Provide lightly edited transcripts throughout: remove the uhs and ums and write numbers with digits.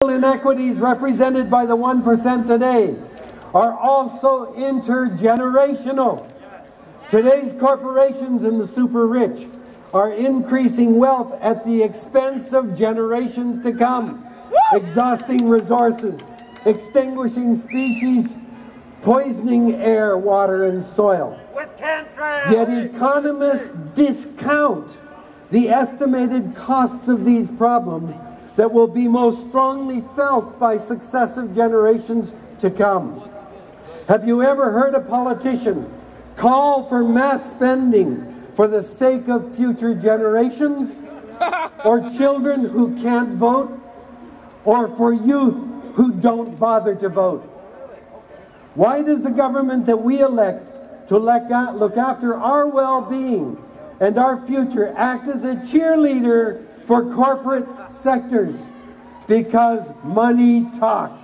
Inequities represented by the 1% today are also intergenerational. Today's corporations and the super rich are increasing wealth at the expense of generations to come, exhausting resources, extinguishing species, poisoning air, water, and soil. Yet economists discount the estimated costs of these problems that will be most strongly felt by successive generations to come. Have you ever heard a politician call for mass spending for the sake of future generations, or children who can't vote, or for youth who don't bother to vote? Why does the government that we elect to look after our well-being and our future act as a cheerleader for corporate sectors? Because money talks.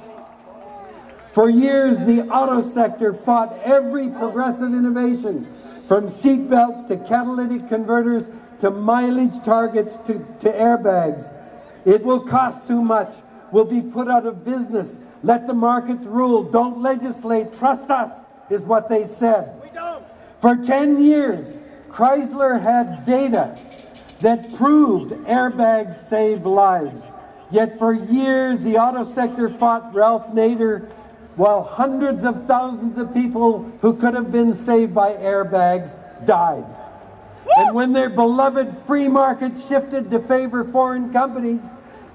For years, the auto sector fought every progressive innovation, from seat belts to catalytic converters to mileage targets to airbags. It will cost too much. We'll be put out of business. Let the markets rule. Don't legislate. Trust us, is what they said. We don't. For 10 years, Chrysler had data that proved airbags save lives. Yet for years, the auto sector fought Ralph Nader, while hundreds of thousands of people who could have been saved by airbags died. And when their beloved free market shifted to favor foreign companies,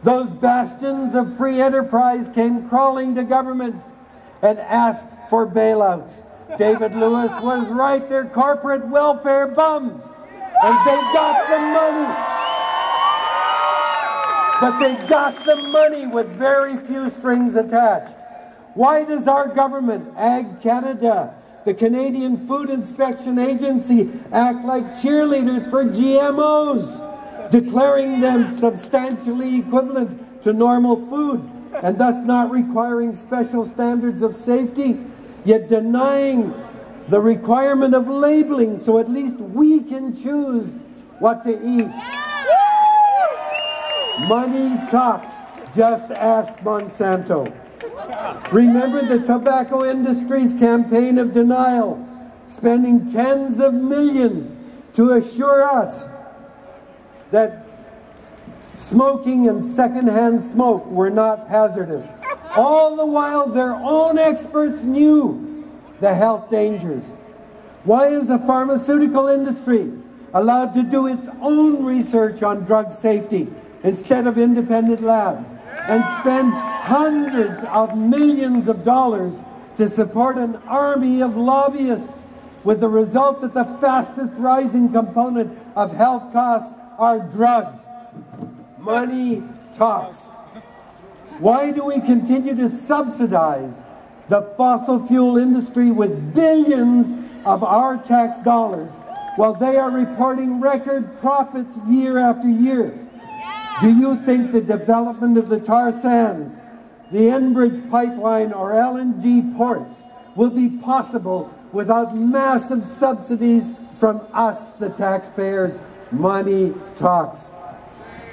those bastions of free enterprise came crawling to governments and asked for bailouts. David Lewis was right, they're corporate welfare bums. And they got the money. But they got the money with very few strings attached. Why does our government, Ag Canada, the Canadian Food Inspection Agency, act like cheerleaders for GMOs, declaring them substantially equivalent to normal food and thus not requiring special standards of safety, yet denying the requirement of labeling so at least we can choose what to eat? Money talks. Just ask Monsanto. Remember the tobacco industry's campaign of denial, spending tens of millions to assure us that smoking and secondhand smoke were not hazardous. All the while their own experts knew the health dangers. Why is the pharmaceutical industry allowed to do its own research on drug safety instead of independent labs, and spend hundreds of millions of dollars to support an army of lobbyists, with the result that the fastest rising component of health costs are drugs? Money talks. Why do we continue to subsidize the fossil fuel industry with billions of our tax dollars while they are reporting record profits year after year? Do you think the development of the tar sands, the Enbridge pipeline, or LNG ports will be possible without massive subsidies from us, the taxpayers? Money talks.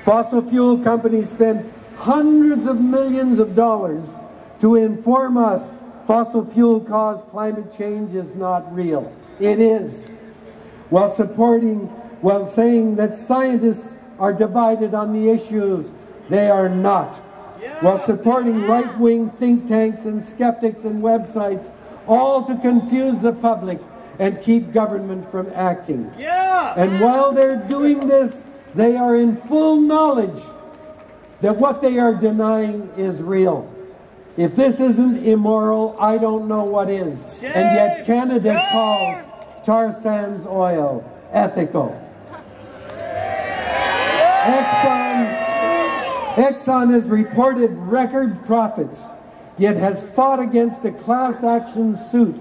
Fossil fuel companies spend hundreds of millions of dollars to inform us fossil fuel caused climate change is not real. It is. While saying that scientists are divided on the issues, they are not. Yes. While supporting right-wing think tanks and skeptics and websites, all to confuse the public and keep government from acting. Yeah. And while they're doing this, they are in full knowledge that what they are denying is real. If this isn't immoral, I don't know what is. Shame. And yet Canada calls tar sands oil ethical. Exxon has reported record profits, yet has fought against a class action suit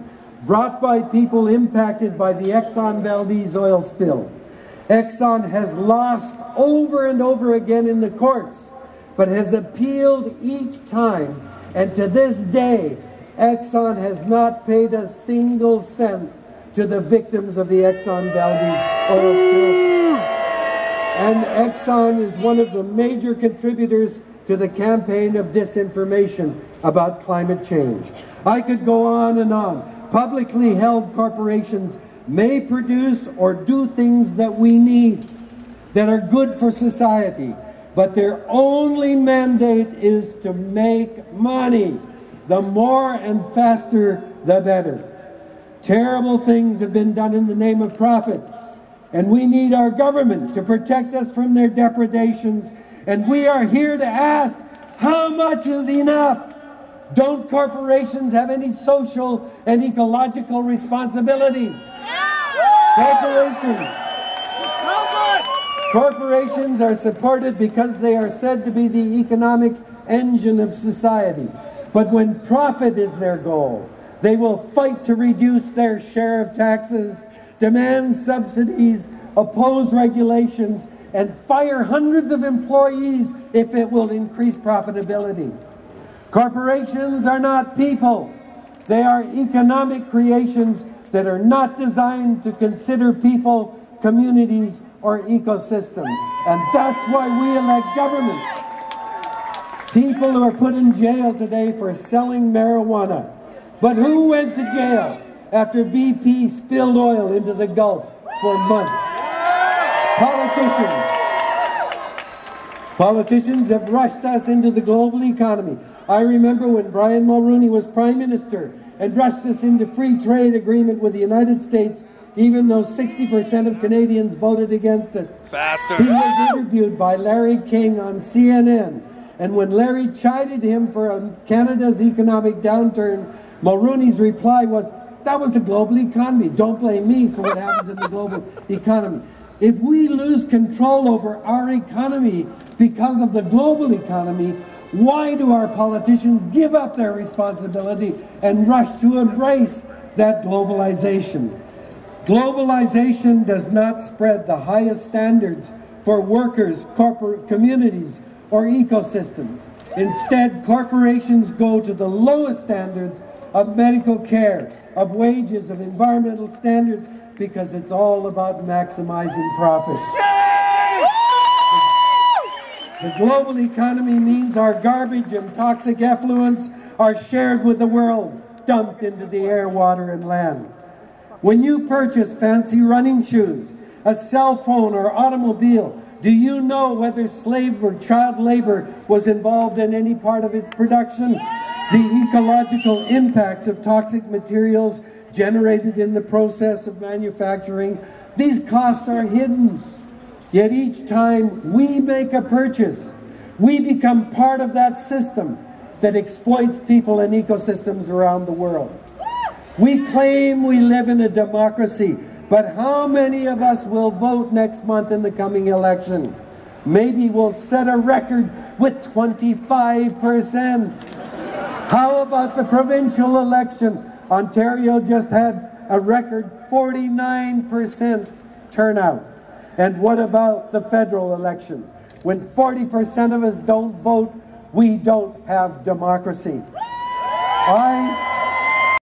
brought by people impacted by the Exxon Valdez oil spill. Exxon has lost over and over again in the courts, but has appealed each time, and to this day, Exxon has not paid a single cent to the victims of the Exxon Valdez oil spill. And Exxon is one of the major contributors to the campaign of disinformation about climate change. I could go on and on. Publicly held corporations may produce or do things that we need, that are good for society, but their only mandate is to make money. The more and faster, the better. Terrible things have been done in the name of profit, and we need our government to protect us from their depredations. And we are here to ask, how much is enough? Don't corporations have any social and ecological responsibilities? Corporations are supported because they are said to be the economic engine of society. But when profit is their goal, they will fight to reduce their share of taxes, demand subsidies, oppose regulations, and fire hundreds of employees if it will increase profitability. Corporations are not people. They are economic creations that are not designed to consider people, communities, or ecosystems. And that's why we elect governments. People who are put in jail today for selling marijuana. But who went to jail after BP spilled oil into the Gulf for months? Politicians. Politicians have rushed us into the global economy. I remember when Brian Mulroney was Prime Minister and rushed us into free trade agreement with the United States, even though 60% of Canadians voted against it. Faster. He was interviewed by Larry King on CNN, and when Larry chided him for Canada's economic downturn, Mulroney's reply was, that was the global economy. Don't blame me for what happens in the global economy. If we lose control over our economy because of the global economy, why do our politicians give up their responsibility and rush to embrace that globalization? Globalization does not spread the highest standards for workers, corporate communities, or ecosystems. Instead, corporations go to the lowest standards of medical care, of wages, of environmental standards, because it's all about maximizing profits. The global economy means our garbage and toxic effluents are shared with the world, dumped into the air, water, and land. When you purchase fancy running shoes, a cell phone, or automobile, do you know whether slave or child labor was involved in any part of its production? The ecological impacts of toxic materials generated in the process of manufacturing, these costs are hidden. Yet each time we make a purchase, we become part of that system that exploits people and ecosystems around the world. We claim we live in a democracy, but how many of us will vote next month in the coming election? Maybe we'll set a record with 25%. How about the provincial election? Ontario just had a record 49% turnout. And what about the federal election? When 40% of us don't vote, we don't have democracy. I